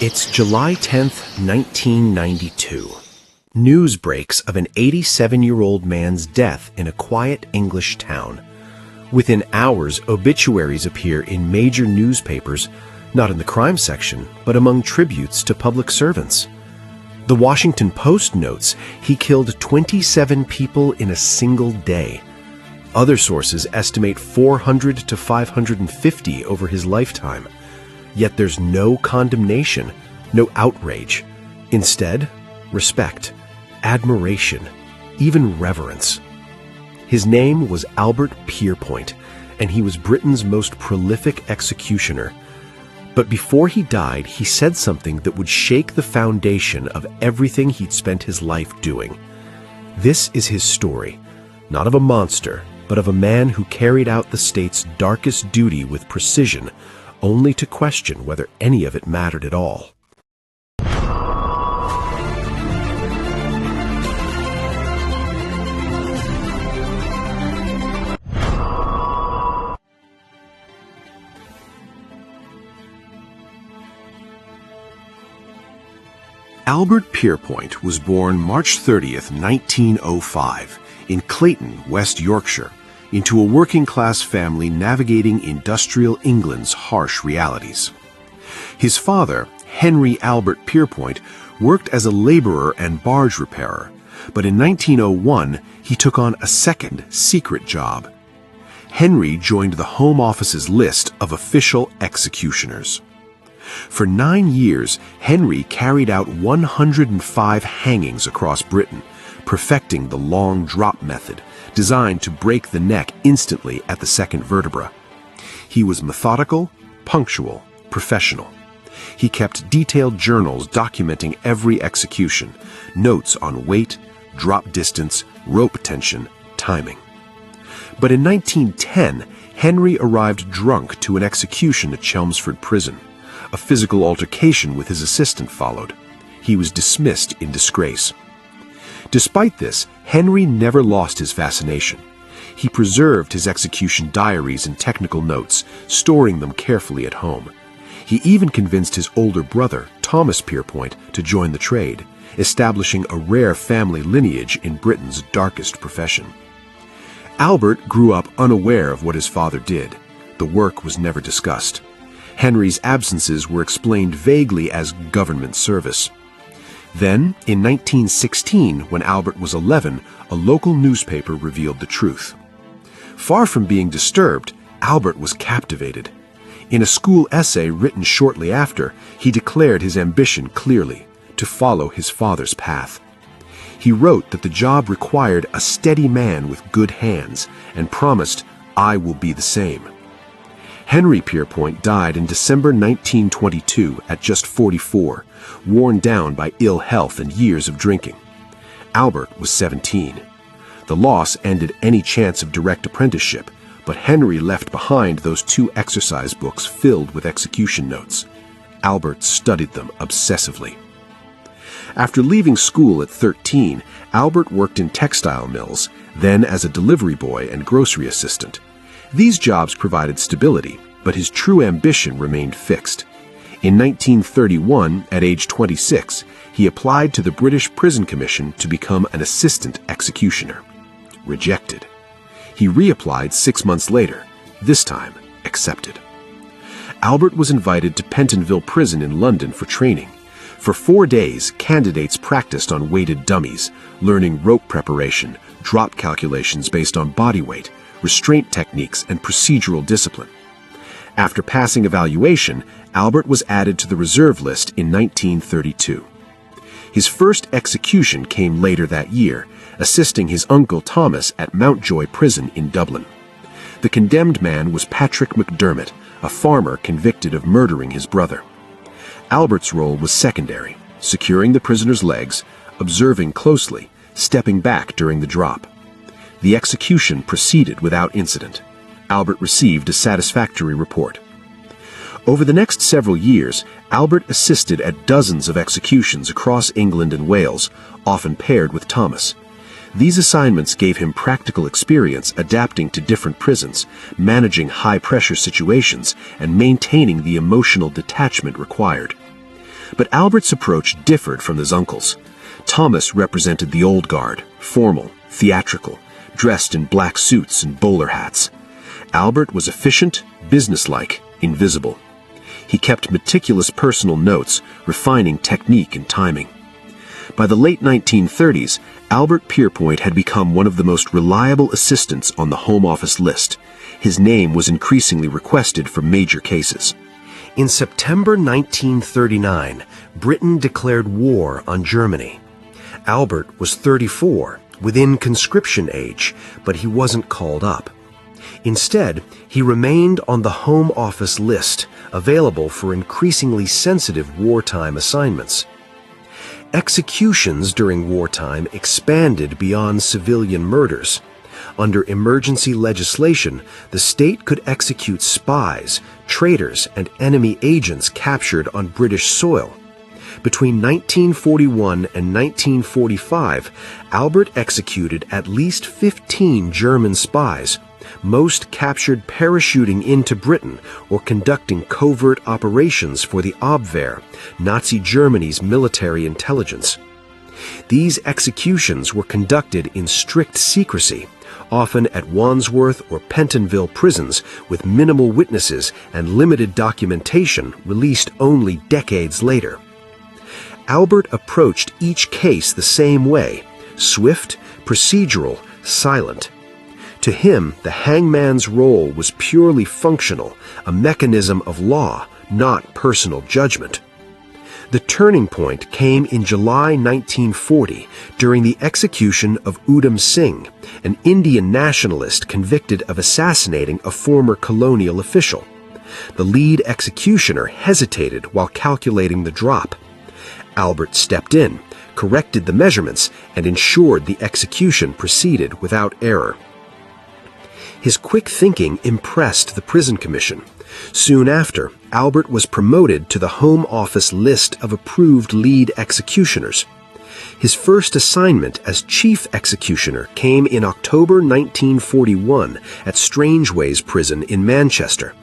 It's July 10th, 1992. News breaks of an 87-year-old man's death in a quiet English town. Within hours, obituaries appear in major newspapers, not in the crime section, but among tributes to public servants. The Washington Post notes he killed 27 people in a single day. Other sources estimate 400 to 550 over his lifetime. Yet there's no condemnation, no outrage. Instead, respect, admiration, even reverence. His name was Albert Pierrepoint, and he was Britain's most prolific executioner. But before he died, he said something that would shake the foundation of everything he'd spent his life doing. This is his story, not of a monster, but of a man who carried out the state's darkest duty with precision, only to question whether any of it mattered at all. Albert Pierrepoint was born March 30th, 1905, in Clayton, West Yorkshire, into a working-class family navigating industrial England's harsh realities. His father, Henry Albert Pierrepoint, worked as a laborer and barge repairer, but in 1901 he took on a second, secret job. Henry joined the Home Office's list of official executioners. For 9 years, Henry carried out 105 hangings across Britain, perfecting the long drop method, designed to break the neck instantly at the second vertebra. He was methodical, punctual, professional. He kept detailed journals documenting every execution, notes on weight, drop distance, rope tension, timing. But in 1910, Henry arrived drunk to an execution at Chelmsford Prison. A physical altercation with his assistant followed. He was dismissed in disgrace. Despite this, Henry never lost his fascination. He preserved his execution diaries and technical notes, storing them carefully at home. He even convinced his older brother, Thomas Pierrepoint, to join the trade, establishing a rare family lineage in Britain's darkest profession. Albert grew up unaware of what his father did. The work was never discussed. Henry's absences were explained vaguely as government service. Then, in 1916, when Albert was 11, a local newspaper revealed the truth. Far from being disturbed, Albert was captivated. In a school essay written shortly after, he declared his ambition clearly, to follow his father's path. He wrote that the job required a steady man with good hands, and promised, "I will be the same." Henry Pierrepoint died in December 1922 at just 44, worn down by ill health and years of drinking. Albert was 17. The loss ended any chance of direct apprenticeship, but Henry left behind those 2 exercise books filled with execution notes. Albert studied them obsessively. After leaving school at 13, Albert worked in textile mills, then as a delivery boy and grocery assistant. These jobs provided stability, but his true ambition remained fixed. In 1931, at age 26, he applied to the British Prison Commission to become an assistant executioner. Rejected. He reapplied 6 months later, this time accepted. Albert was invited to Pentonville Prison in London for training. For 4 days, candidates practiced on weighted dummies, learning rope preparation, drop calculations based on body weight, restraint techniques, and procedural discipline. After passing evaluation, Albert was added to the reserve list in 1932. His first execution came later that year, assisting his uncle Thomas at Mountjoy Prison in Dublin. The condemned man was Patrick McDermott, a farmer convicted of murdering his brother. Albert's role was secondary, securing the prisoner's legs, observing closely, stepping back during the drop. The execution proceeded without incident. Albert received a satisfactory report. Over the next several years, Albert assisted at dozens of executions across England and Wales, often paired with Thomas. These assignments gave him practical experience adapting to different prisons, managing high-pressure situations, and maintaining the emotional detachment required. But Albert's approach differed from his uncle's. Thomas represented the old guard, formal, theatrical, dressed in black suits and bowler hats. Albert was efficient, businesslike, invisible. He kept meticulous personal notes, refining technique and timing. By the late 1930s, Albert Pierrepoint had become one of the most reliable assistants on the Home Office list. His name was increasingly requested for major cases. In September 1939, Britain declared war on Germany. Albert was 34, within conscription age, but he wasn't called up. Instead, he remained on the Home Office list, available for increasingly sensitive wartime assignments. Executions during wartime expanded beyond civilian murders. Under emergency legislation, the state could execute spies, traitors, and enemy agents captured on British soil. Between 1941 and 1945, Albert executed at least 15 German spies, most captured parachuting into Britain or conducting covert operations for the Abwehr, Nazi Germany's military intelligence. These executions were conducted in strict secrecy, often at Wandsworth or Pentonville prisons with minimal witnesses and limited documentation released only decades later. Albert approached each case the same way, swift, procedural, silent. To him, the hangman's role was purely functional, a mechanism of law, not personal judgment. The turning point came in July 1940 during the execution of Udham Singh, an Indian nationalist convicted of assassinating a former colonial official. The lead executioner hesitated while calculating the drop. Albert stepped in, corrected the measurements, and ensured the execution proceeded without error. His quick thinking impressed the prison commission. Soon after, Albert was promoted to the Home Office list of approved lead executioners. His first assignment as chief executioner came in October 1941 at Strangeways Prison in Manchester.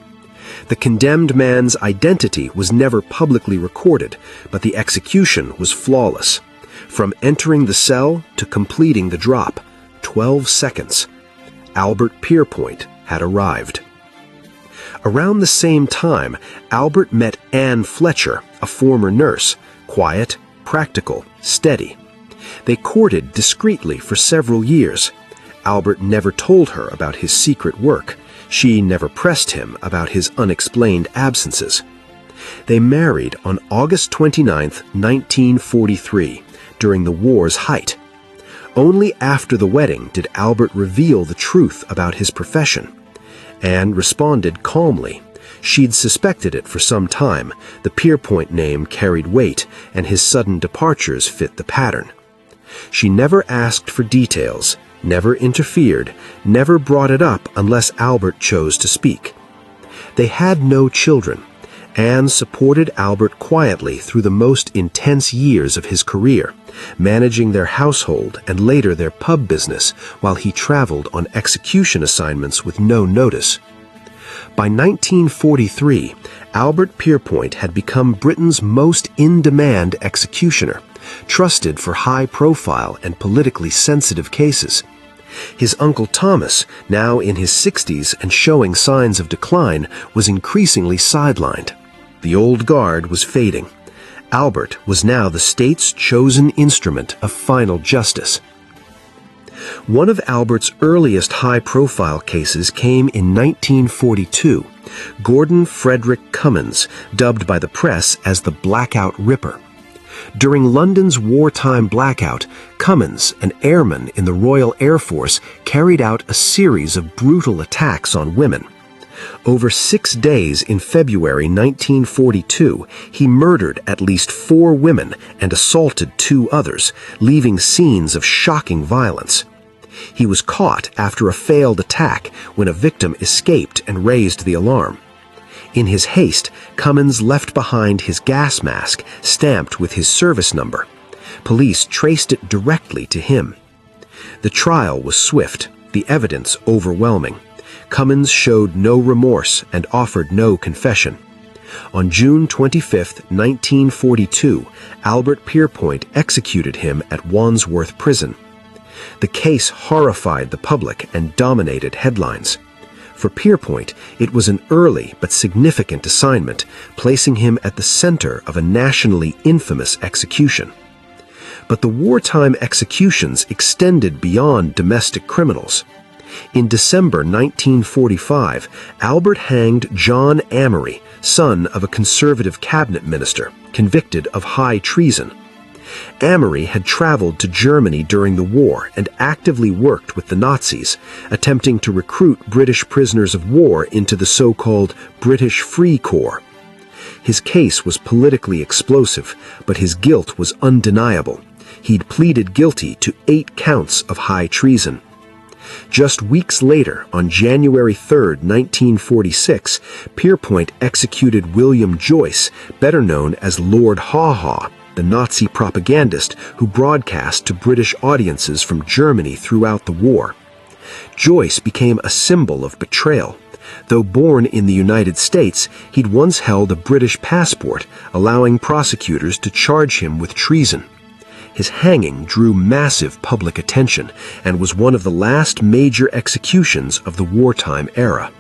The condemned man's identity was never publicly recorded, but the execution was flawless. From entering the cell to completing the drop, 12 seconds. Albert Pierrepoint had arrived. Around the same time, Albert met Anne Fletcher, a former nurse, quiet, practical, steady. They courted discreetly for several years. Albert never told her about his secret work. She never pressed him about his unexplained absences. They married on August 29, 1943, during the war's height. Only after the wedding did Albert reveal the truth about his profession. Anne responded calmly. She'd suspected it for some time. The Pierrepoint name carried weight, and his sudden departures fit the pattern. She never asked for details, never interfered, never brought it up unless Albert chose to speak. They had no children. Anne supported Albert quietly through the most intense years of his career, managing their household and later their pub business while he traveled on execution assignments with no notice. By 1943, Albert Pierrepoint had become Britain's most in-demand executioner, trusted for high-profile and politically sensitive cases. His uncle Thomas, now in his 60s and showing signs of decline, was increasingly sidelined. The old guard was fading. Albert was now the state's chosen instrument of final justice. One of Albert's earliest high-profile cases came in 1942. Gordon Frederick Cummins, dubbed by the press as the Blackout Ripper. During London's wartime blackout, Cummins, an airman in the Royal Air Force, carried out a series of brutal attacks on women. Over 6 days in February 1942, he murdered at least 4 women and assaulted 2 others, leaving scenes of shocking violence. He was caught after a failed attack when a victim escaped and raised the alarm. In his haste, Cummins left behind his gas mask stamped with his service number. Police traced it directly to him. The trial was swift, the evidence overwhelming. Cummins showed no remorse and offered no confession. On June 25, 1942, Albert Pierrepoint executed him at Wandsworth Prison. The case horrified the public and dominated headlines. For Pierrepoint, it was an early but significant assignment, placing him at the center of a nationally infamous execution. But the wartime executions extended beyond domestic criminals. In December 1945, Albert hanged John Amory, son of a conservative cabinet minister, convicted of high treason. Amory had traveled to Germany during the war and actively worked with the Nazis, attempting to recruit British prisoners of war into the so-called British Free Corps. His case was politically explosive, but his guilt was undeniable. He'd pleaded guilty to 8 counts of high treason. Just weeks later, on January 3, 1946, Pierrepoint executed William Joyce, better known as Lord Haw Haw, the Nazi propagandist who broadcast to British audiences from Germany throughout the war. Joyce became a symbol of betrayal. Though born in the United States, he'd once held a British passport, allowing prosecutors to charge him with treason. His hanging drew massive public attention and was one of the last major executions of the wartime era.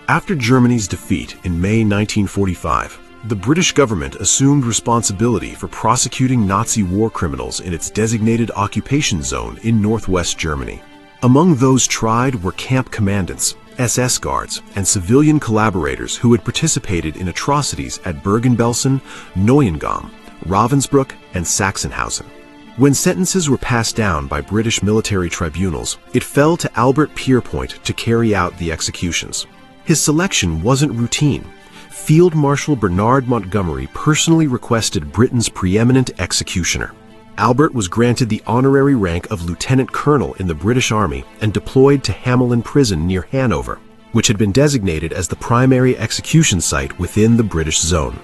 After Germany's defeat in May 1945, the British government assumed responsibility for prosecuting Nazi war criminals in its designated occupation zone in northwest Germany. Among those tried were camp commandants, SS guards, and civilian collaborators who had participated in atrocities at Bergen-Belsen, Neuengamme, Ravensbrück, and Sachsenhausen. When sentences were passed down by British military tribunals, it fell to Albert Pierrepoint to carry out the executions. His selection wasn't routine. Field Marshal Bernard Montgomery personally requested Britain's preeminent executioner. Albert was granted the honorary rank of lieutenant colonel in the British Army and deployed to Hamelin Prison near Hanover, which had been designated as the primary execution site within the British zone.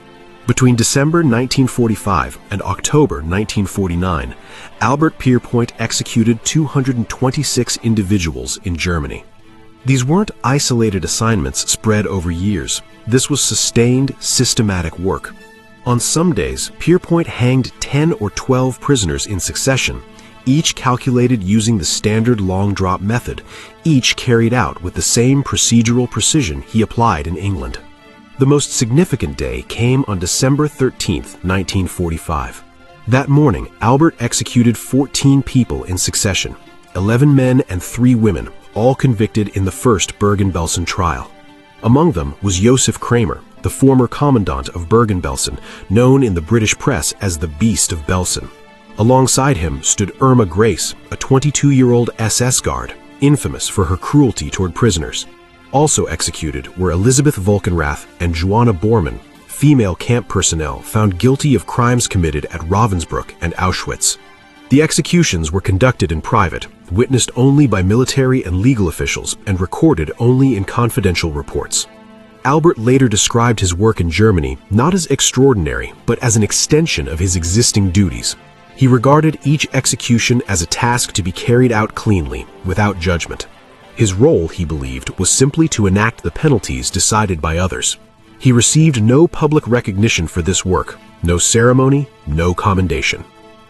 Between December 1945 and October 1949, Albert Pierrepoint executed 226 individuals in Germany. These weren't isolated assignments spread over years. This was sustained, systematic work. On some days, Pierrepoint hanged 10 or 12 prisoners in succession, each calculated using the standard long drop method, each carried out with the same procedural precision he applied in England. The most significant day came on December 13, 1945. That morning, Albert executed 14 people in succession, 11 men and 3 women, all convicted in the first Bergen-Belsen trial. Among them was Josef Kramer, the former commandant of Bergen-Belsen, known in the British press as the Beast of Belsen. Alongside him stood Irma Grace, a 22-year-old SS guard, infamous for her cruelty toward prisoners. Also executed were Elizabeth Volkenrath and Joanna Bormann, female camp personnel found guilty of crimes committed at Ravensbrück and Auschwitz. The executions were conducted in private, witnessed only by military and legal officials, and recorded only in confidential reports. Albert later described his work in Germany not as extraordinary, but as an extension of his existing duties. He regarded each execution as a task to be carried out cleanly, without judgment. His role, he believed, was simply to enact the penalties decided by others. He received no public recognition for this work, no ceremony, no commendation.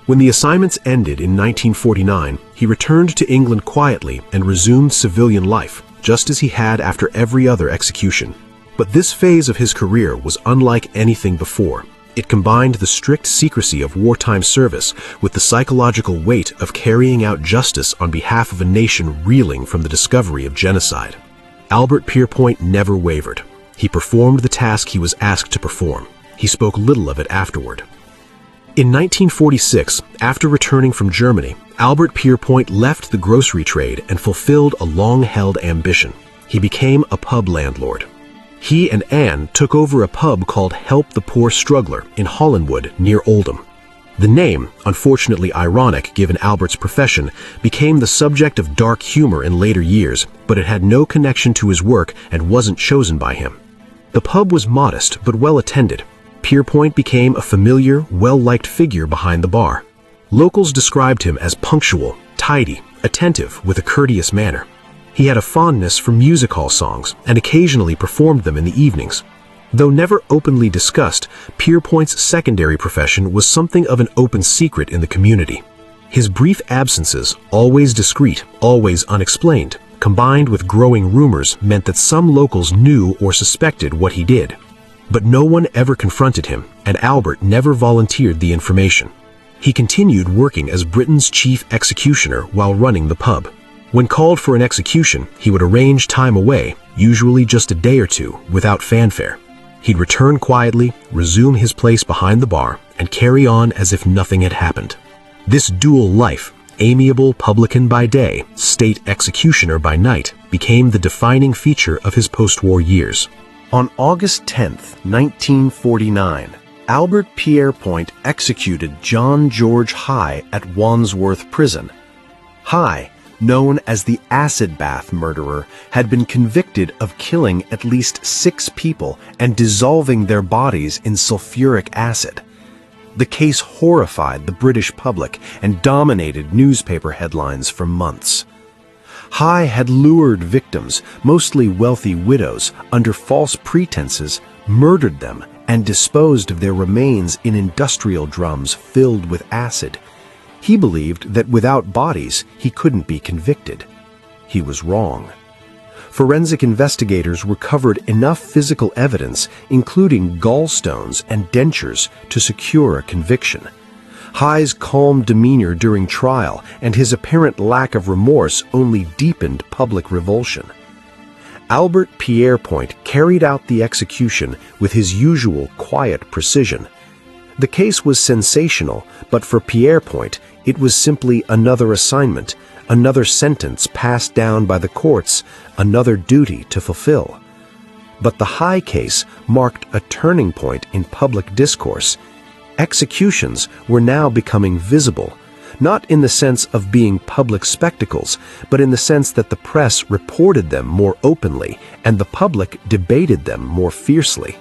When the assignments ended in 1949, he returned to England quietly and resumed civilian life, just as he had after every other execution. But this phase of his career was unlike anything before. It combined the strict secrecy of wartime service with the psychological weight of carrying out justice on behalf of a nation reeling from the discovery of genocide. Albert Pierrepoint never wavered. He performed the task he was asked to perform. He spoke little of it afterward. In 1946, after returning from Germany, Albert Pierrepoint left the grocery trade and fulfilled a long-held ambition. He became a pub landlord. He and Anne took over a pub called Help the Poor Struggler in Hollinwood near Oldham. The name, unfortunately ironic given Albert's profession, became the subject of dark humor in later years, but it had no connection to his work and wasn't chosen by him. The pub was modest but well attended. Pierrepoint became a familiar, well-liked figure behind the bar. Locals described him as punctual, tidy, attentive with a courteous manner. He had a fondness for music hall songs and occasionally performed them in the evenings. Though never openly discussed, Pierrepoint's secondary profession was something of an open secret in the community. His brief absences, always discreet, always unexplained, combined with growing rumors meant that some locals knew or suspected what he did. But no one ever confronted him, and Albert never volunteered the information. He continued working as Britain's chief executioner while running the pub. When called for an execution, he would arrange time away, usually just a day or two, without fanfare. He'd return quietly, resume his place behind the bar, and carry on as if nothing had happened. This dual life, amiable publican by day, state executioner by night, became the defining feature of his post-war years. On August 10, 1949, Albert Pierrepoint executed John George High at Wandsworth Prison. High, known as the acid bath murderer, had been convicted of killing at least 6 people and dissolving their bodies in sulfuric acid. The case horrified the British public and dominated newspaper headlines for months. High had lured victims, mostly wealthy widows, under false pretenses, murdered them, and disposed of their remains in industrial drums filled with acid. He believed that without bodies, he couldn't be convicted. He was wrong. Forensic investigators recovered enough physical evidence, including gallstones and dentures, to secure a conviction. High's calm demeanor during trial and his apparent lack of remorse only deepened public revulsion. Albert Pierrepoint carried out the execution with his usual quiet precision. The case was sensational, but for Pierrepoint, it was simply another assignment, another sentence passed down by the courts, another duty to fulfill. But the High case marked a turning point in public discourse. Executions were now becoming visible, not in the sense of being public spectacles, but in the sense that the press reported them more openly and the public debated them more fiercely.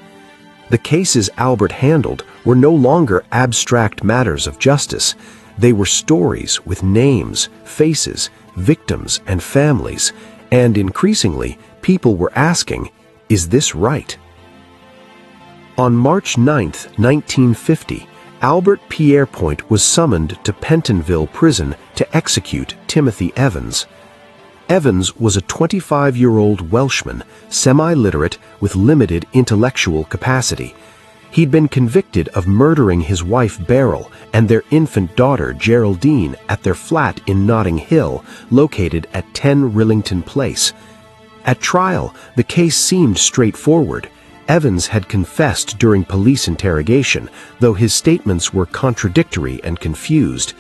The cases Albert handled were no longer abstract matters of justice. They were stories with names, faces, victims, and families, and increasingly, people were asking, is this right? On March 9, 1950, Albert Pierrepoint was summoned to Pentonville Prison to execute Timothy Evans. Evans was a 25-year-old Welshman, semi-literate with limited intellectual capacity. He'd been convicted of murdering his wife Beryl and their infant daughter Geraldine at their flat in Notting Hill, located at 10 Rillington Place. At trial, the case seemed straightforward. Evans had confessed during police interrogation, though his statements were contradictory and confused.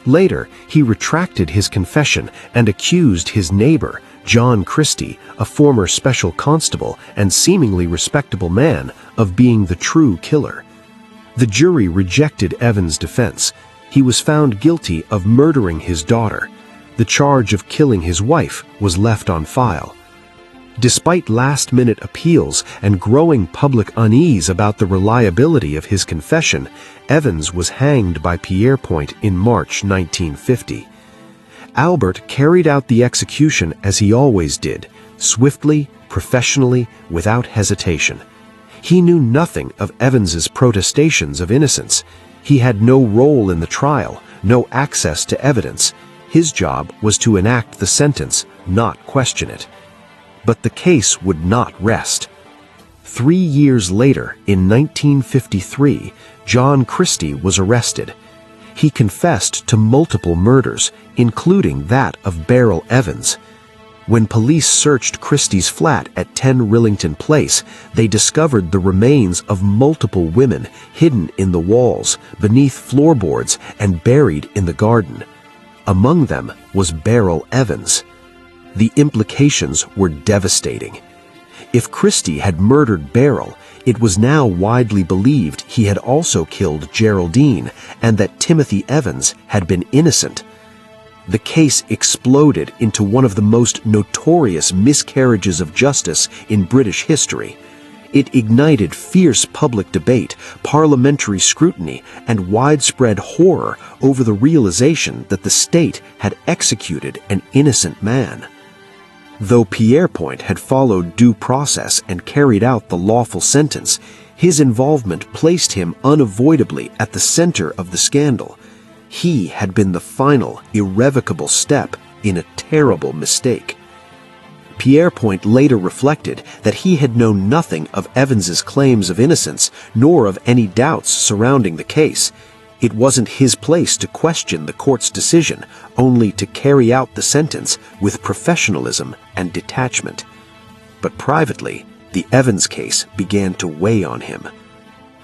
Later, he retracted his confession and accused his neighbor, John Christie, a former special constable and seemingly respectable man, of being the true killer. The jury rejected Evans' defense. He was found guilty of murdering his daughter. The charge of killing his wife was left on file. Despite last-minute appeals and growing public unease about the reliability of his confession, Evans was hanged by Pierrepoint in March 1950. Albert carried out the execution as he always did, swiftly, professionally, without hesitation. He knew nothing of Evans's protestations of innocence. He had no role in the trial, no access to evidence. His job was to enact the sentence, not question it. But the case would not rest. 3 years later, in 1953, John Christie was arrested. He confessed to multiple murders, including that of Beryl Evans. When police searched Christie's flat at 10 Rillington Place, they discovered the remains of multiple women hidden in the walls, beneath floorboards, and buried in the garden. Among them was Beryl Evans. The implications were devastating. If Christie had murdered Beryl, it was now widely believed he had also killed Geraldine and that Timothy Evans had been innocent. The case exploded into one of the most notorious miscarriages of justice in British history. It ignited fierce public debate, parliamentary scrutiny, and widespread horror over the realization that the state had executed an innocent man. Though Pierrepoint had followed due process and carried out the lawful sentence, his involvement placed him unavoidably at the center of the scandal. He had been the final, irrevocable step in a terrible mistake. Pierrepoint later reflected that he had known nothing of Evans's claims of innocence, nor of any doubts surrounding the case. It wasn't his place to question the court's decision, only to carry out the sentence with professionalism and detachment. But privately, the Evans case began to weigh on him.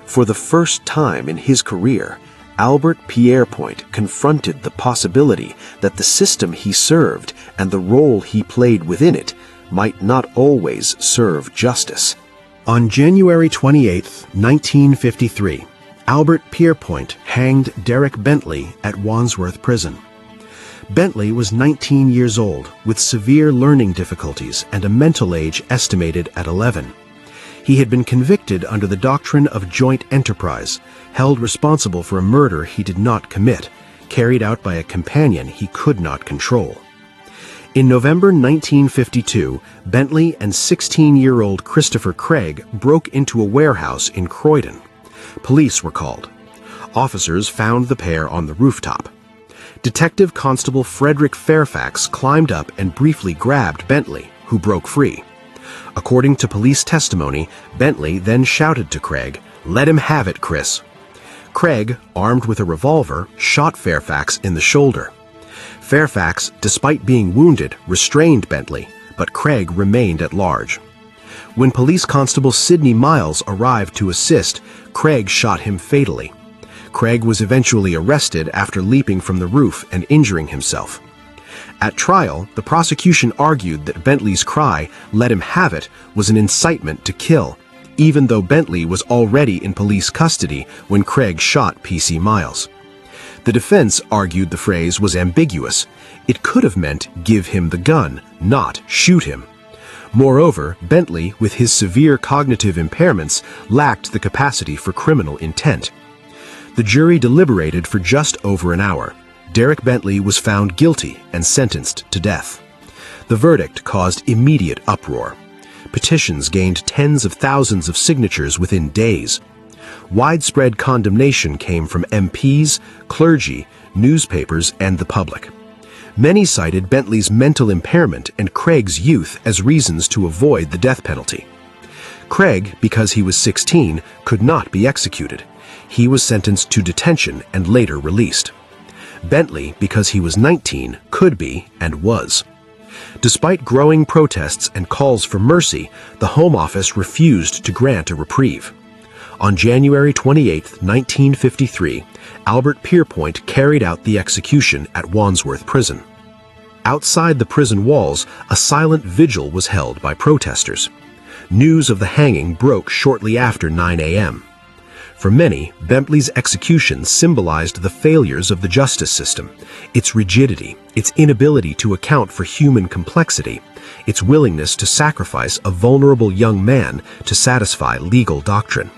For the first time in his career, Albert Pierrepoint confronted the possibility that the system he served and the role he played within it might not always serve justice. On January 28, 1953, Albert Pierrepoint hanged Derek Bentley at Wandsworth Prison. Bentley was 19 years old, with severe learning difficulties and a mental age estimated at 11. He had been convicted under the doctrine of joint enterprise, held responsible for a murder he did not commit, carried out by a companion he could not control. In November 1952, Bentley and 16-year-old Christopher Craig broke into a warehouse in Croydon. Police were called. Officers found the pair on the rooftop. Detective Constable Frederick Fairfax climbed up and briefly grabbed Bentley, who broke free. According to police testimony, Bentley then shouted to Craig, "Let him have it, Chris." Craig, armed with a revolver, shot Fairfax in the shoulder. Fairfax, despite being wounded, restrained Bentley, but Craig remained at large. When Police Constable Sidney Miles arrived to assist, Craig shot him fatally. Craig was eventually arrested after leaping from the roof and injuring himself. At trial, the prosecution argued that Bentley's cry, "Let him have it," was an incitement to kill, even though Bentley was already in police custody when Craig shot PC Miles. The defense argued the phrase was ambiguous. It could have meant "give him the gun," not "shoot him." Moreover, Bentley, with his severe cognitive impairments, lacked the capacity for criminal intent. The jury deliberated for just over an hour. Derek Bentley was found guilty and sentenced to death. The verdict caused immediate uproar. Petitions gained tens of thousands of signatures within days. Widespread condemnation came from MPs, clergy, newspapers, and the public. Many cited Bentley's mental impairment and Craig's youth as reasons to avoid the death penalty. Craig, because he was 16, could not be executed. He was sentenced to detention and later released. Bentley, because he was 19, could be and was. Despite growing protests and calls for mercy, the Home Office refused to grant a reprieve. On January 28, 1953, Albert Pierrepoint carried out the execution at Wandsworth Prison. Outside the prison walls, a silent vigil was held by protesters. News of the hanging broke shortly after 9 a.m. For many, Bentley's execution symbolized the failures of the justice system, its rigidity, its inability to account for human complexity, its willingness to sacrifice a vulnerable young man to satisfy legal doctrine.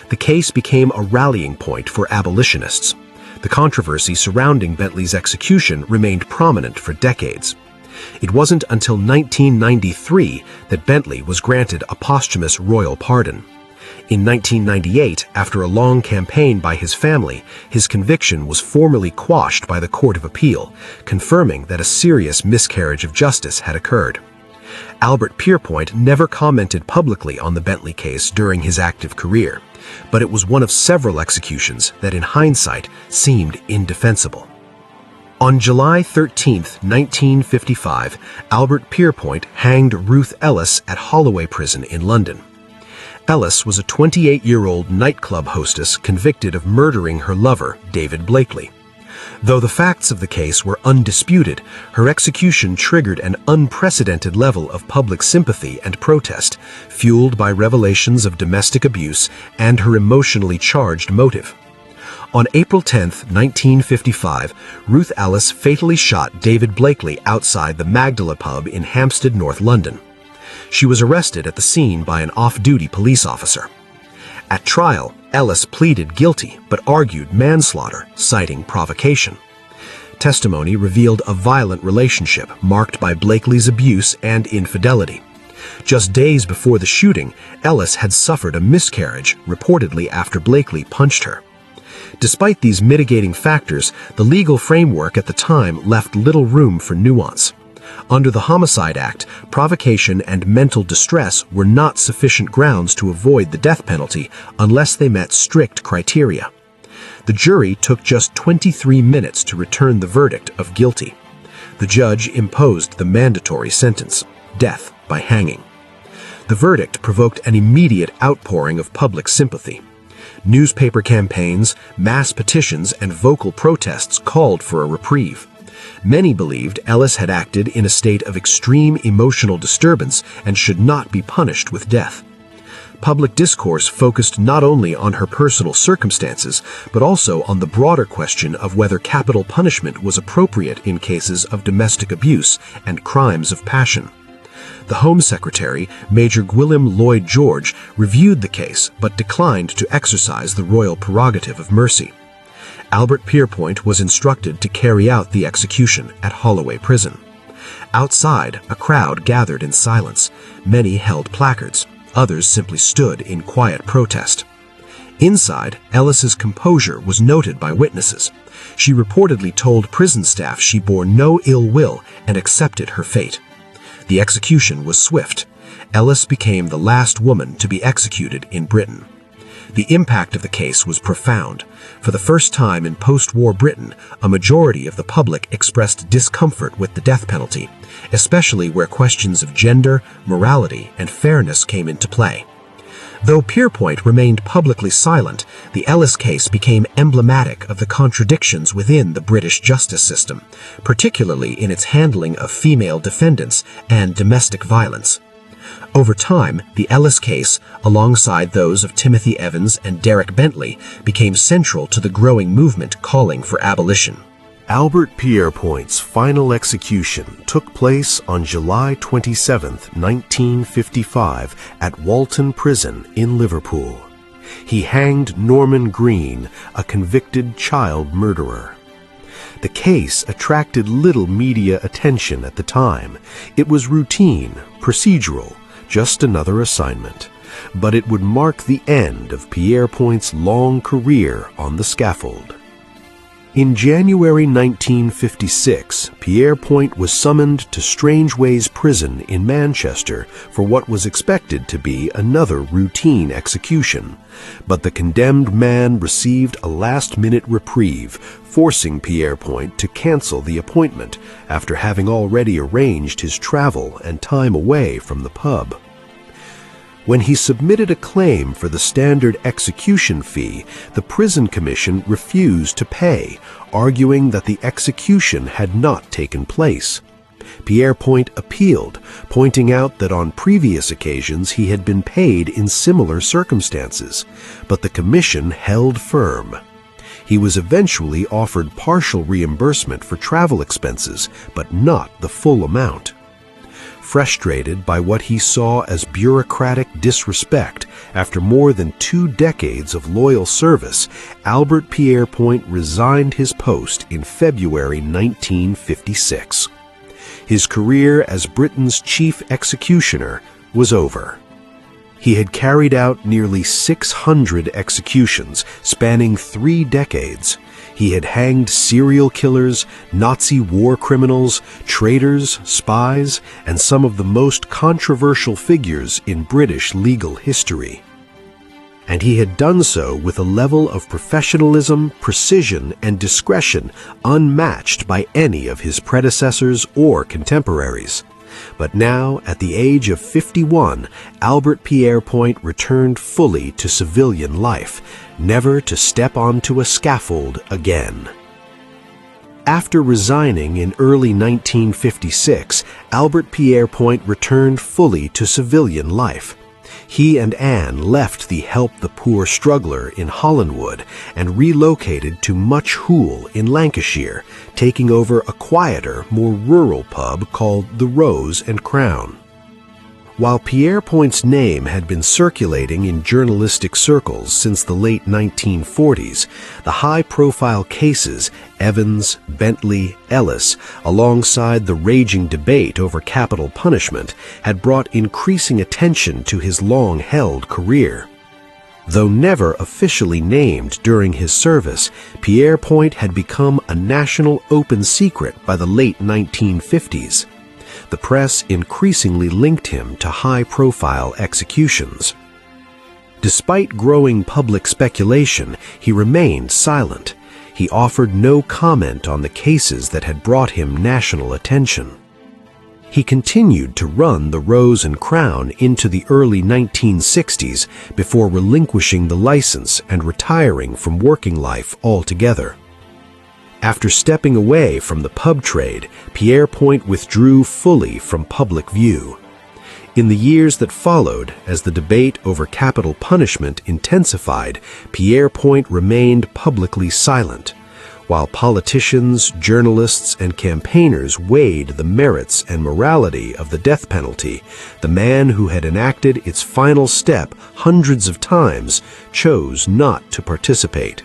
The case became a rallying point for abolitionists. The controversy surrounding Bentley's execution remained prominent for decades. It wasn't until 1993 that Bentley was granted a posthumous royal pardon. In 1998, after a long campaign by his family, his conviction was formally quashed by the Court of Appeal, confirming that a serious miscarriage of justice had occurred. Albert Pierrepoint never commented publicly on the Bentley case during his active career, but it was one of several executions that in hindsight seemed indefensible. On July 13, 1955, Albert Pierrepoint hanged Ruth Ellis at Holloway Prison in London. Ellis was a 28-year-old nightclub hostess convicted of murdering her lover, David Blakely. Though the facts of the case were undisputed, her execution triggered an unprecedented level of public sympathy and protest, fueled by revelations of domestic abuse and her emotionally charged motive. On April 10, 1955, Ruth Ellis fatally shot David Blakely outside the Magdala pub in Hampstead, North London. She was arrested at the scene by an off-duty police officer. At trial, Ellis pleaded guilty but argued manslaughter, citing provocation. Testimony revealed a violent relationship marked by Blakely's abuse and infidelity. Just days before the shooting, Ellis had suffered a miscarriage, reportedly after Blakely punched her. Despite these mitigating factors, the legal framework at the time left little room for nuance. Under the Homicide Act, provocation and mental distress were not sufficient grounds to avoid the death penalty unless they met strict criteria. The jury took just 23 minutes to return the verdict of guilty. The judge imposed the mandatory sentence, death by hanging. The verdict provoked an immediate outpouring of public sympathy. Newspaper campaigns, mass petitions, and vocal protests called for a reprieve. Many believed Ellis had acted in a state of extreme emotional disturbance and should not be punished with death. Public discourse focused not only on her personal circumstances, but also on the broader question of whether capital punishment was appropriate in cases of domestic abuse and crimes of passion. The Home Secretary, Major Gwilym Lloyd George, reviewed the case but declined to exercise the royal prerogative of mercy. Albert Pierrepoint was instructed to carry out the execution at Holloway Prison. Outside, a crowd gathered in silence. Many held placards. Others simply stood in quiet protest. Inside, Ellis's composure was noted by witnesses. She reportedly told prison staff she bore no ill will and accepted her fate. The execution was swift. Ellis became the last woman to be executed in Britain. The impact of the case was profound. For the first time in post-war Britain, a majority of the public expressed discomfort with the death penalty, especially where questions of gender, morality, and fairness came into play. Though Pierrepoint remained publicly silent, the Ellis case became emblematic of the contradictions within the British justice system, particularly in its handling of female defendants and domestic violence. Over time, the Ellis case, alongside those of Timothy Evans and Derek Bentley, became central to the growing movement calling for abolition. Albert Pierrepoint's final execution took place on July 27, 1955, at Walton Prison in Liverpool. He hanged Norman Green, a convicted child murderer. The case attracted little media attention at the time. It was routine, procedural, just another assignment. But it would mark the end of Pierrepoint's long career on the scaffold. In January 1956, Pierrepoint was summoned to Strangeways Prison in Manchester for what was expected to be another routine execution. But the condemned man received a last-minute reprieve, forcing Pierrepoint to cancel the appointment after having already arranged his travel and time away from the pub. When he submitted a claim for the standard execution fee, the prison commission refused to pay, arguing that the execution had not taken place. Pierrepoint appealed, pointing out that on previous occasions he had been paid in similar circumstances, but the commission held firm. He was eventually offered partial reimbursement for travel expenses, but not the full amount. Frustrated by what he saw as bureaucratic disrespect after more than 2 decades of loyal service, Albert Pierrepoint resigned his post in February 1956. His career as Britain's chief executioner was over. He had carried out nearly 600 executions spanning 3 decades. He had hanged serial killers, Nazi war criminals, traitors, spies, and some of the most controversial figures in British legal history. And he had done so with a level of professionalism, precision, and discretion unmatched by any of his predecessors or contemporaries. But now, at the age of 51, Albert Pierrepoint returned fully to civilian life, never to step onto a scaffold again. After resigning in early 1956, Albert Pierrepoint returned fully to civilian life. He and Anne left the Help the Poor Struggler in Hollandwood and relocated to Much Hoole in Lancashire, taking over a quieter, more rural pub called the Rose and Crown. While Pierrepoint's name had been circulating in journalistic circles since the late 1940s, the high-profile cases Evans, Bentley, Ellis, alongside the raging debate over capital punishment, had brought increasing attention to his long-held career. Though never officially named during his service, Pierrepoint had become a national open secret by the late 1950s. The press increasingly linked him to high-profile executions. Despite growing public speculation, he remained silent. He offered no comment on the cases that had brought him national attention. He continued to run the Rose and Crown into the early 1960s before relinquishing the license and retiring from working life altogether. After stepping away from the pub trade, Pierrepoint withdrew fully from public view. In the years that followed, as the debate over capital punishment intensified, Pierrepoint remained publicly silent. While politicians, journalists, and campaigners weighed the merits and morality of the death penalty, the man who had enacted its final step hundreds of times chose not to participate.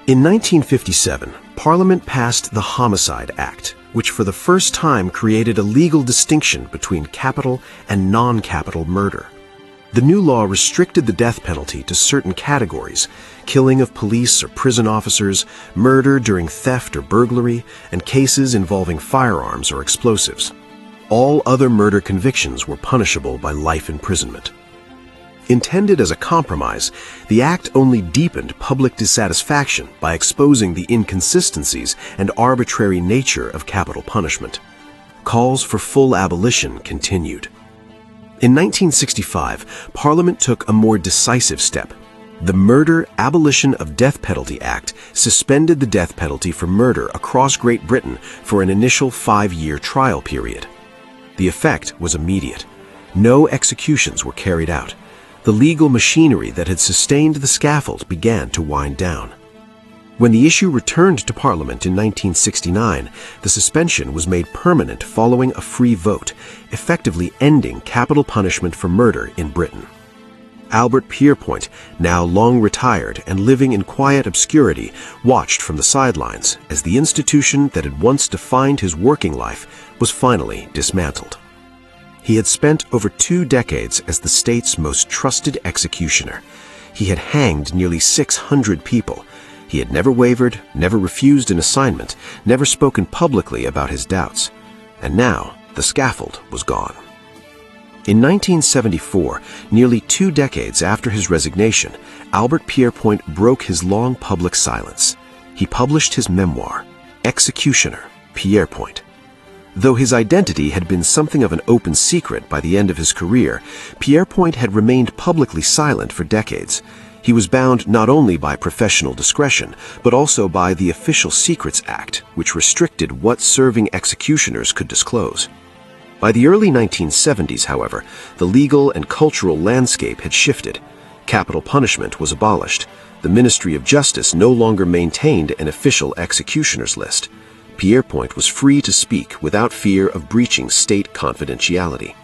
In 1957, Parliament passed the Homicide Act, which for the first time created a legal distinction between capital and non-capital murder. The new law restricted the death penalty to certain categories: killing of police or prison officers, murder during theft or burglary, and cases involving firearms or explosives. All other murder convictions were punishable by life imprisonment. Intended as a compromise, the act only deepened public dissatisfaction by exposing the inconsistencies and arbitrary nature of capital punishment. Calls for full abolition continued. In 1965, Parliament took a more decisive step. The Murder Abolition of Death Penalty Act suspended the death penalty for murder across Great Britain for an initial 5-year trial period. The effect was immediate. No executions were carried out. The legal machinery that had sustained the scaffold began to wind down. When the issue returned to Parliament in 1969, the suspension was made permanent following a free vote, effectively ending capital punishment for murder in Britain. Albert Pierrepoint, now long retired and living in quiet obscurity, watched from the sidelines as the institution that had once defined his working life was finally dismantled. He had spent over 2 decades as the state's most trusted executioner. He had hanged nearly 600 people. He had never wavered, never refused an assignment, never spoken publicly about his doubts. And now, the scaffold was gone. In 1974, nearly 2 decades after his resignation, Albert Pierrepoint broke his long public silence. He published his memoir, Executioner, Pierrepoint. Though his identity had been something of an open secret by the end of his career, Pierrepoint had remained publicly silent for decades. He was bound not only by professional discretion, but also by the Official Secrets Act, which restricted what serving executioners could disclose. By the early 1970s, however, the legal and cultural landscape had shifted. Capital punishment was abolished. The Ministry of Justice no longer maintained an official executioners list. Pierrepoint was free to speak without fear of breaching state confidentiality.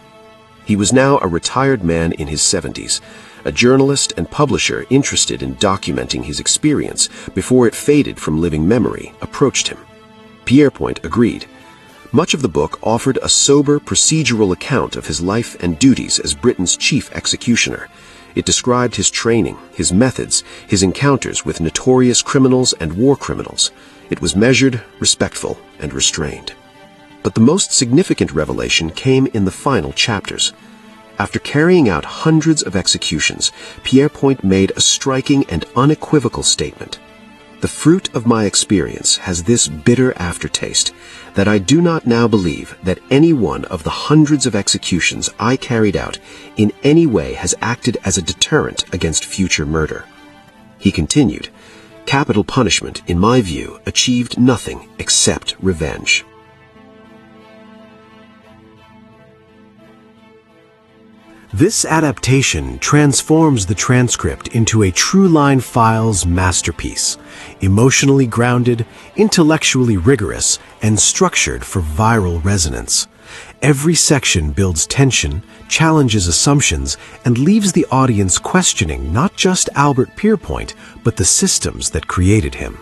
He was now a retired man in his 70s, a journalist and publisher interested in documenting his experience before it faded from living memory approached him. Pierrepoint agreed. Much of the book offered a sober procedural account of his life and duties as Britain's chief executioner. It described his training, his methods, his encounters with notorious criminals and war criminals. It was measured, respectful, and restrained. But the most significant revelation came in the final chapters. After carrying out hundreds of executions, Pierrepoint made a striking and unequivocal statement. The fruit of my experience has this bitter aftertaste, that I do not now believe that any one of the hundreds of executions I carried out in any way has acted as a deterrent against future murder. He continued, capital punishment, in my view, achieved nothing except This adaptation transforms the transcript into a True-Line Files masterpiece, emotionally grounded, intellectually rigorous, and structured for viral resonance. Every section builds tension, challenges assumptions, and leaves the audience questioning not just Albert Pierrepoint, but the systems that created him.